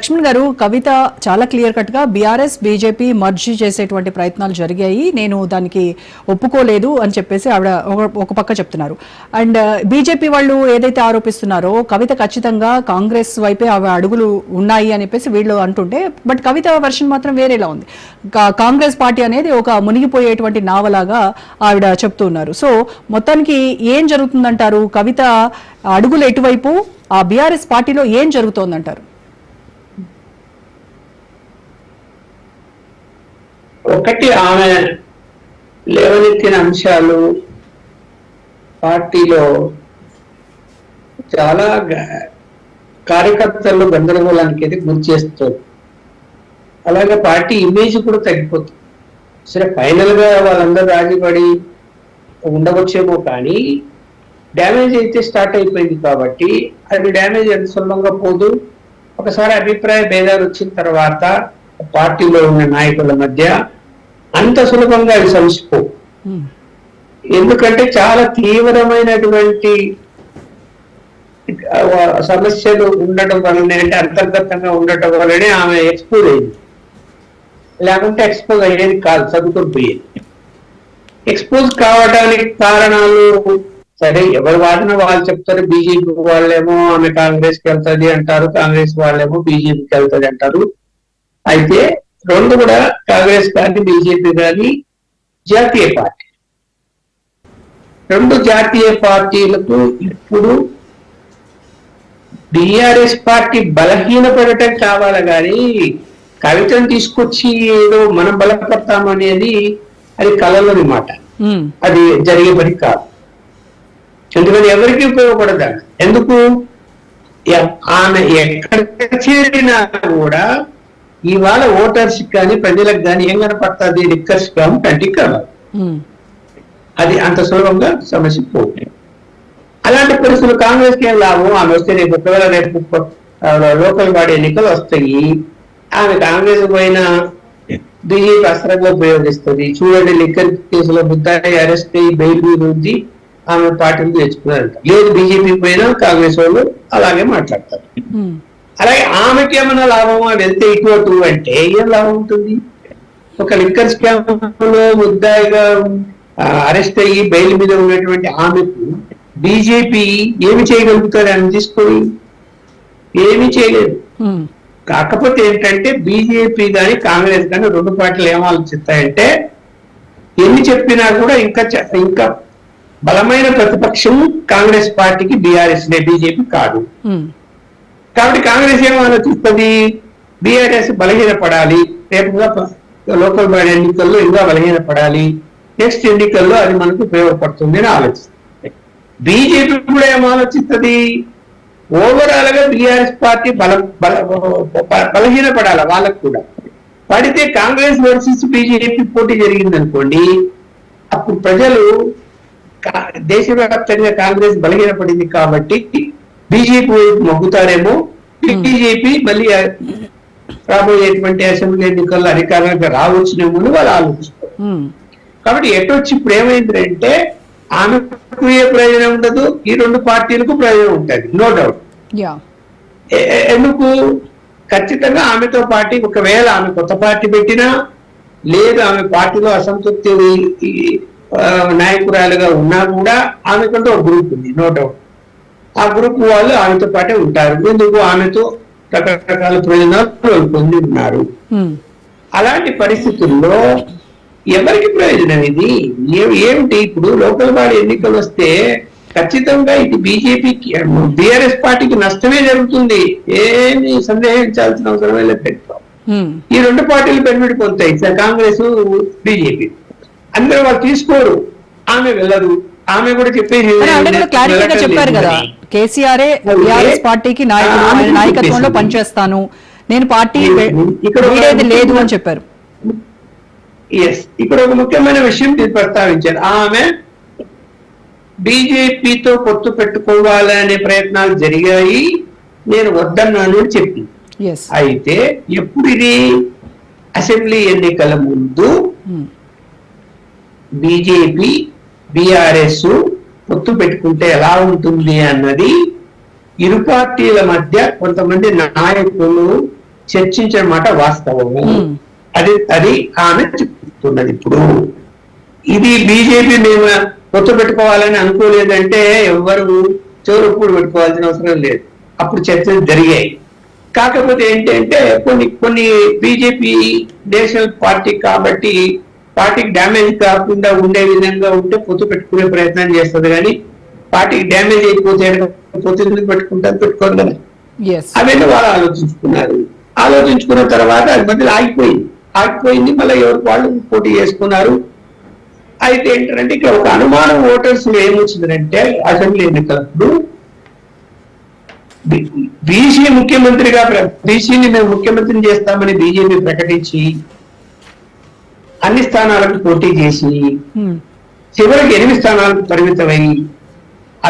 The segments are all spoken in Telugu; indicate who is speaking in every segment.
Speaker 1: లక్ష్మణ్ గారు, కవిత చాలా క్లియర్ కట్ గా బీఆర్ఎస్ బీజేపీ మర్జ్ చేసేటువంటి ప్రయత్నాలు జరిగాయి, నేను దానికి ఒప్పుకోలేదు అని చెప్పేసి ఆవిడ ఒక పక్క చెప్తున్నారు. అండ్ బీజేపీ వాళ్ళు ఏదైతే ఆరోపిస్తున్నారో కవిత ఖచ్చితంగా కాంగ్రెస్ వైపే అవి అడుగులు ఉన్నాయి అని చెప్పేసి వీళ్ళు అంటుంటే, బట్ కవిత వర్షన్ మాత్రం వేరేలా ఉంది. కాంగ్రెస్ పార్టీ అనేది ఒక మునిగిపోయేటువంటి నావలాగా ఆవిడ చెప్తున్నారు. సో మొత్తానికి ఏం జరుగుతుందంటారు? కవిత అడుగులు ఎటువైపు, ఆ బీఆర్ఎస్ పార్టీలో ఏం జరుగుతోందంటారు?
Speaker 2: ఒకటి, ఆమె లేవనెత్తిన అంశాలు పార్టీలో చాలా కార్యకర్తల్లో గందరగోళానికి అయితే గురి చేస్తుంది. అలాగే పార్టీ ఇమేజ్ కూడా తగ్గిపోతుంది. సరే, ఫైనల్ గా వాళ్ళందరూ రాజీపడి ఉండవచ్చేమో, కానీ డ్యామేజ్ అయితే స్టార్ట్ అయిపోయింది. కాబట్టి అది డ్యామేజ్ ఎంత సులభంగా పోదు. ఒకసారి అభిప్రాయ భేదాలు వచ్చిన తర్వాత పార్టీలో ఉన్న నాయకుల మధ్య అంత సులభంగా అవి సమసిపో. ఎందుకంటే చాలా తీవ్రమైనటువంటి సమస్యలు ఉండటం వల్లనే, అంటే అంతర్గతంగా ఉండటం వల్లనే ఆమె ఎక్స్పోజ్ అయింది. లేకుంటే ఎక్స్పోజ్ అయ్యేది కాదు, చదువుకొని పోయేది. ఎక్స్పోజ్ కావడానికి కారణాలు సరే, ఎవరి వాదన వాళ్ళు చెప్తారు. బీజేపీ వాళ్ళేమో ఆమె కాంగ్రెస్కి వెళ్తుంది అంటారు, కాంగ్రెస్ వాళ్ళేమో బీజేపీకి వెళ్తుంది అంటారు. అయితే రెండు కూడా కాంగ్రెస్ కానీ బీజేపీ కానీ జాతీయ పార్టీ. రెండు జాతీయ పార్టీలకు ఇప్పుడు బీఆర్ఎస్ పార్టీ బలహీనపడటం కావాలి, కానీ కవితను తీసుకొచ్చి ఏదో మనం బలపడతామనేది అది కళలోని మాట. అది జరిగే పని కాదు. ఎందుకని ఎవరికి ఉపయోగపడదా? ఎందుకు? ఆమె ఎక్కడ చేరినా కూడా ఇవాళ ఓటర్స్ కానీ ప్రజలకు కానీ ఏం కనపడుతుంది? లిక్కర్స్ కాము, కంటికి కావాలి. అది అంత సులభంగా సమస్య పోతుంది. అలాంటి పరిస్థితులు కాంగ్రెస్కి ఏం లాభం? ఆమె వస్తే రేపు ఒకవేళ రేపు లోకల్ బాడీ ఎన్నికలు వస్తాయి, ఆమె కాంగ్రెస్ పోయిన బీజేపీ అస్త్రంగా ఉపయోగిస్తుంది. చూడండి, లిక్కర్ కేసులో ముద్దాయి అరెస్ట్ అయ్యి బెయిల్ మీద ఉంది, ఆమె పార్టీని తెచ్చుకున్నారంట. లేదు, బీజేపీ పోయినా కాంగ్రెస్ వాళ్ళు అలాగే మాట్లాడతారు. అలాగే ఆమెకి ఏమైనా లాభమా? వెళ్తే ఇటు అంటే ఏం లాభం ఉంటుంది? ఒక లిక్కర్ స్కామ్ లో ముద్దాయిగా అరెస్ట్ అయ్యి బెయిల్ మీద ఉన్నటువంటి ఆమెకు బీజేపీ ఏమి చేయగలుగుతారు? ఆమె తీసుకొని ఏమీ చేయలేదు. కాకపోతే ఏంటంటే బీజేపీ కానీ కాంగ్రెస్ కానీ రెండు పార్టీలు ఏం ఆలోచిస్తాయంటే, ఎన్ని చెప్పినా కూడా ఇంకా బలమైన ప్రతిపక్షం కాంగ్రెస్ పార్టీకి బీఆర్ఎస్ బీజేపీ కాదు. కాబట్టి కాంగ్రెస్ ఏం ఆలోచిస్తుంది? బీఆర్ఎస్ బలహీనపడాలి, రేపుగా లోకల్ బాడీ ఎన్నికల్లో ఇంకా బలహీనపడాలి, నెక్స్ట్ ఎన్నికల్లో అది మనకు ఉపయోగపడుతుంది అని ఆలోచిస్తుంది. బీజేపీ కూడా ఏం ఆలోచిస్తుంది? ఓవరాల్ గా బీఆర్ఎస్ పార్టీ బలహీనపడాలి వాళ్ళకు కూడా. పడితే కాంగ్రెస్ వర్సెస్ బీజేపీ పోటీ జరిగింది అనుకోండి, అప్పుడు ప్రజలు దేశవ్యాప్తంగా కాంగ్రెస్ బలహీనపడింది కాబట్టి బీజేపీ మొగ్గుతారేమో, బీజేపీ మళ్ళీ రాబోయేటువంటి అసెంబ్లీ ఎన్నికల్లో అధికారంగా రావచ్చునేమో అని వాళ్ళు ఆలోచిస్తారు. కాబట్టి ఎటొచ్చి ఇప్పుడు ఏమైందంటే ఆమెకు ఏ ప్రయోజనం ఉండదు, ఈ రెండు పార్టీలకు ప్రయోజనం ఉంటుంది, నో డౌట్. ఎందుకు? ఖచ్చితంగా ఆమెతో పార్టీ ఒకవేళ ఆమె కొత్త పార్టీ పెట్టినా, లేదు ఆమె పార్టీలో అసంతృప్తి నాయకురాలుగా ఉన్నా కూడా ఆమెకంటూ ఒక గ్రూప్ ఉంది, నో డౌట్. ఆ గ్రూప్ వాళ్ళు ఆమెతో పాటే ఉంటారు. ఎందుకు? ఆమెతో రకరకాల ప్రయోజనాలు పొంది ఉన్నారు. అలాంటి పరిస్థితుల్లో ఎవరికి ప్రయోజనం ఇది? ఏమిటి? ఇప్పుడు లోకల్ బాడీ ఎన్నికలు వస్తే ఖచ్చితంగా ఇది బీజేపీకి, బీఆర్ఎస్ పార్టీకి నష్టమే జరుగుతుంది, ఏమి సందేహించాల్సిన అవసరమే లేదు. ఈ రెండు పార్టీలు బెనిఫిట్ పొందుతాయి, కాంగ్రెస్ బీజేపీ. అందరూ వాళ్ళు తీసుకోరు, ఆమె వెళ్ళదు. ఆమె కూడా చెప్పేసి
Speaker 1: చెప్పారు కదా, కేసీఆర్ బీఆర్ఎస్ పార్టీకి నాయకత్వంలో పనిచేస్తాను, నేను పార్టీ లేదు అని చెప్పారు.
Speaker 2: ఇక్కడ ఒక ముఖ్యమైన విషయం ప్రస్తావించారు. ఆమె బీజేపీతో పొత్తు పెట్టుకోవాలనే ప్రయత్నాలు జరిగాయి, నేను వద్దన్నాను అని చెప్పింది. అయితే ఎప్పుడు ఇది? అసెంబ్లీ ఎన్నికల ముందు బీజేపీ బీఆర్ఎస్ పొత్తు పెట్టుకుంటే ఎలా ఉంటుంది అన్నది ఇరు పార్టీల మధ్య కొంతమంది నాయకులు చర్చించిన మాట వాస్తవము. అది ఆమె చెప్తున్నది. ఇప్పుడు ఇది బీజేపీ మేము పొత్తు పెట్టుకోవాలని అనుకోలేదంటే ఎవరు చెవురప్పుడు పెట్టుకోవాల్సిన అవసరం లేదు. అప్పుడు చర్చలు జరిగాయి. కాకపోతే ఏంటంటే కొన్ని బీజేపీ నేషనల్ పార్టీ కాబట్టి పార్టీకి డ్యామేజ్ కాకుండా ఉండే విధంగా ఉంటే పొత్తు పెట్టుకునే ప్రయత్నం చేస్తుంది. కానీ పార్టీకి డ్యామేజ్ అయిపోతే పొత్తు ఎందుకు పెట్టుకుంటారు, పెట్టుకోరు కదా. అవన్నీ వాళ్ళు ఆలోచించుకున్న తర్వాత అది మధ్యలో ఆగిపోయింది. మళ్ళీ ఎవరికి వాళ్ళు పోటీ చేసుకున్నారు. అయితే ఏంటంటే ఇక్కడ ఒక అనుమానం ఓటర్స్ ఏమొచ్చిందంటే అసెంబ్లీ ఎన్నికలప్పుడు బీసీని మేము ముఖ్యమంత్రిని చేస్తామని బీజేపీ ప్రకటించి అన్ని స్థానాలకు పోటీ చేసి చివరికి 8 స్థానాలకు పరిమితమై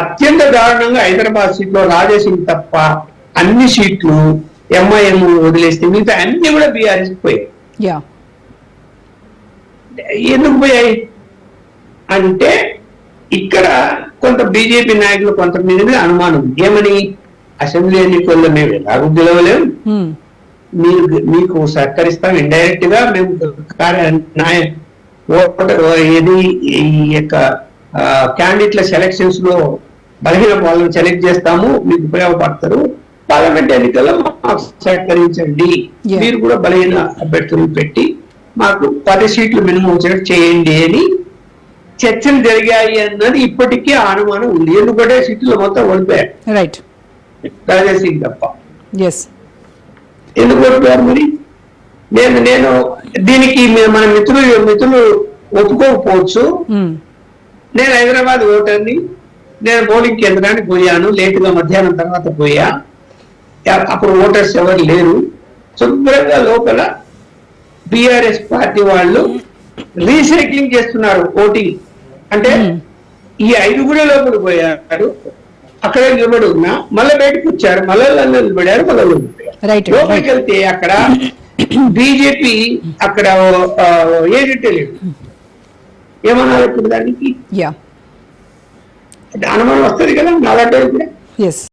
Speaker 2: అత్యంత దారుణంగా హైదరాబాద్ సీట్లో రాజాసింగ్ తప్ప అన్ని సీట్లు ఎంఐఎం వదిలేస్తే మిగతా అన్ని కూడా బీఆర్ఎస్ పోయాయి. ఎందుకు పోయాయి అంటే ఇక్కడ కొంత బీజేపీ నాయకులు కొంతమంది మీద అనుమానం. ఏమని, అసెంబ్లీ ఎన్నికల్లో మేము ఎలాగూ గెలవలేం, మీకు సహకరిస్తాం ఇండైరెక్ట్ గా, మేము ఏది ఈ యొక్క క్యాండిడేట్ల సెలక్షన్స్ లో బలహీన వాళ్ళని సెలెక్ట్ చేస్తాము, మీకు ఉపయోగపడతారు, పార్లమెంట్ ఎన్నికల్లో మాకు సహకరించండి, మీరు కూడా బలహీన అభ్యర్థులను పెట్టి మాకు 10 సీట్లు మినిమం వచ్చేటట్టు చేయండి అని చర్చలు జరిగాయి అన్నది ఇప్పటికీ అనుమానం ఉంది. ఎందుకంటే సీట్లు మొత్తం ఓడిపోయారు రాజాసింగ్ తప్ప. ఎందుకు ఓడిపోయారు మరి? నేను దీనికి మన మిత్రులు ఒప్పుకోకపోవచ్చు. నేను హైదరాబాద్ ఓటర్ని, నేను పోలింగ్ కేంద్రానికి పోయాను, లేటుగా మధ్యాహ్నం తర్వాత పోయా. అప్పుడు ఓటర్స్ ఎవరు లేరు. శుభ్రంగా లోపల బీఆర్ఎస్ పార్టీ వాళ్ళు రీసైక్లింగ్ చేస్తున్నారు ఓటింగ్. అంటే ఈ 5 కూడా లోపల పోయారు, అక్కడే నిలబడి ఉన్నా, మళ్ళీ బయటకు వచ్చారు, మళ్ళీ నిలబడారు, మళ్ళీ లోపలికి వెళ్తే అక్కడ బీజేపీ అక్కడ ఏజెంటే లేదు. ఏమన్నారు ఇప్పుడు దానికి? అనుమానం వస్తుంది కదా నాలాంటి కూడా.